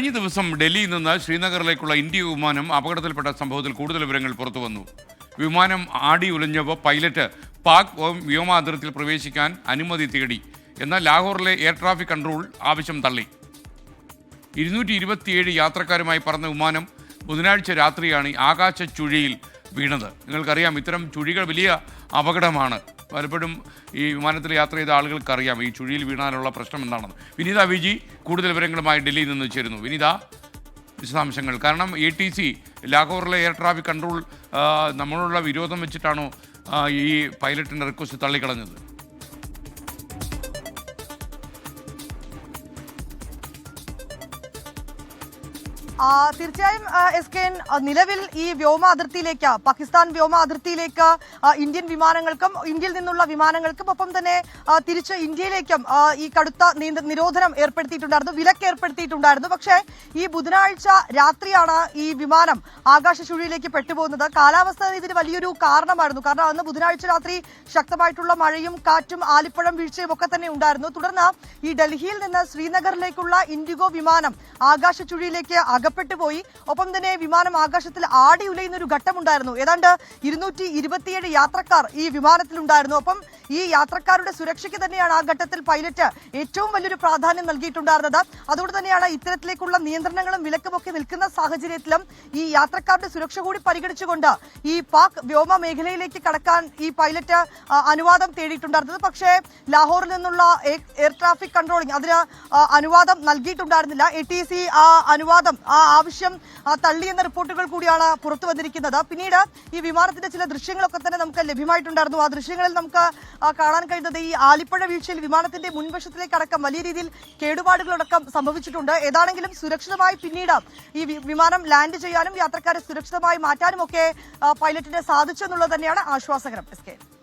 കഴിഞ്ഞ ദിവസം ഡൽഹിയിൽ നിന്ന് ശ്രീനഗറിലേക്കുള്ള ഇന്ത്യ വിമാനം അപകടത്തിൽപ്പെട്ട സംഭവത്തിൽ കൂടുതൽ വിവരങ്ങൾ പുറത്തുവന്നു. വിമാനം ആടി ഉലഞ്ഞപ്പോൾ പൈലറ്റ് പാക് വ്യോമ അതിർത്തിയിൽ പ്രവേശിക്കാൻ അനുമതി തേടി. എന്നാൽ ലാഹോറിലെ എയർ ട്രാഫിക് കൺട്രോൾ ആവശ്യം തള്ളി. 227 യാത്രക്കാരുമായി പറന്ന വിമാനം ബുധനാഴ്ച രാത്രിയാണ് ആകാശ ചുഴിയിൽ വീണത്. നിങ്ങൾക്കറിയാം, ഇത്തരം ചുഴികൾ വലിയ അപകടമാണ്. പലപ്പോഴും ഈ വിമാനത്തിൽ യാത്ര ചെയ്ത ആളുകൾക്കറിയാം ഈ ചുഴിയിൽ വീണാലുള്ള പ്രശ്നം എന്താണെന്ന്. വിനീത വിജി കൂടുതൽ വിവരങ്ങളുമായി ഡൽഹിയിൽ നിന്ന് ചേരുന്നു. വിനീത, വിശദാംശങ്ങൾ. കാരണം ATC ലാഹോറിലെ എയർ ട്രാഫിക് കൺട്രോൾ നമ്മളോടുള്ള വിരോധം വെച്ചിട്ടാണോ ഈ പൈലറ്റിൻ്റെ റിക്വസ്റ്റ് തള്ളിക്കളഞ്ഞത്? തീർച്ചയായും SKN, നിലവിൽ ഈ വ്യോമ അതിർത്തിയിലേക്ക്, പാകിസ്ഥാൻ വ്യോമ അതിർത്തിയിലേക്ക് ഇന്ത്യൻ വിമാനങ്ങൾക്കും ഇന്ത്യയിൽ നിന്നുള്ള വിമാനങ്ങൾക്കും ഒപ്പം തന്നെ തിരിച്ച് ഇന്ത്യയിലേക്കും ഈ കടുത്ത നിരോധനം ഏർപ്പെടുത്തിയിട്ടുണ്ടായിരുന്നു, വിലക്ക് ഏർപ്പെടുത്തിയിട്ടുണ്ടായിരുന്നു. പക്ഷേ ഈ ബുധനാഴ്ച രാത്രിയാണ് ഈ വിമാനം ആകാശ ചുഴിയിലേക്ക് പെട്ടുപോകുന്നത്. കാലാവസ്ഥ ഇതിന് വലിയൊരു കാരണമായിരുന്നു. കാരണം അന്ന് ബുധനാഴ്ച രാത്രി ശക്തമായിട്ടുള്ള മഴയും കാറ്റും ആലിപ്പഴം വീഴ്ചയും ഒക്കെ തന്നെ ഉണ്ടായിരുന്നു. തുടർന്ന് ഈ ഡൽഹിയിൽ നിന്ന് ശ്രീനഗറിലേക്കുള്ള ഇൻഡിഗോ വിമാനം ആകാശ ചുഴിയിലേക്ക് അകപ്പെട്ടുപോയി. ഒപ്പം തന്നെ വിമാനം ആകാശത്തിൽ ആടി ഉലയുന്ന ഒരു ഘട്ടമുണ്ടായിരുന്നു. ഏതാണ്ട് 227 യാത്രക്കാർ ഈ വിമാനത്തിലുണ്ടായിരുന്നു. ഒപ്പം ഈ യാത്രക്കാരുടെ സുരക്ഷയ്ക്ക് തന്നെയാണ് ആ ഘട്ടത്തിൽ പൈലറ്റ് ഏറ്റവും വലിയൊരു പ്രാധാന്യം നൽകിയിട്ടുണ്ടായിരുന്നത്. അതുകൊണ്ട് തന്നെയാണ് ഇത്തരത്തിലേക്കുള്ള നിയന്ത്രണങ്ങളും വിലക്കുമൊക്കെ നിൽക്കുന്ന സാഹചര്യത്തിലും ഈ യാത്രക്കാരുടെ സുരക്ഷ കൂടി പരിഗണിച്ചുകൊണ്ട് ഈ പാക് വ്യോമ മേഖലയിലേക്ക് കടക്കാൻ ഈ പൈലറ്റ് അനുവാദം തേടിയിട്ടുണ്ടായിരുന്നത്. പക്ഷേ ലാഹോറിൽ നിന്നുള്ള എയർ ട്രാഫിക് കൺട്രോളിംഗ് അതിന് അനുവാദം നൽകിയിട്ടുണ്ടായിരുന്നില്ല. ATC ആ അനുവാദം, ആ ആവശ്യം തള്ളിയെന്ന റിപ്പോർട്ടുകൾ കൂടിയാണ് പുറത്തു വന്നിരിക്കുന്നത്. പിന്നീട് ഈ വിമാനത്തിന്റെ ചില ദൃശ്യങ്ങളൊക്കെ തന്നെ നമുക്ക് ലഭ്യമായിട്ടുണ്ടായിരുന്നു. ആ ദൃശ്യങ്ങളിൽ നമുക്ക് കാണാൻ കഴിയുന്നത് ഈ ആലിപ്പഴ വീഴ്ചയിൽ വിമാനത്തിന്റെ മുൻവശത്തിലേക്കടക്കം വലിയ രീതിയിൽ കേടുപാടുകളടക്കം സംഭവിച്ചിട്ടുണ്ട്. ഏതാണെങ്കിലും സുരക്ഷിതമായി പിന്നീട് ഈ വിമാനം ലാൻഡ് ചെയ്യാനും യാത്രക്കാരെ സുരക്ഷിതമായി മാറ്റാനും ഒക്കെ പൈലറ്റിന് സാധിച്ചു എന്നുള്ളത് തന്നെയാണ് ആശ്വാസകരം. SK.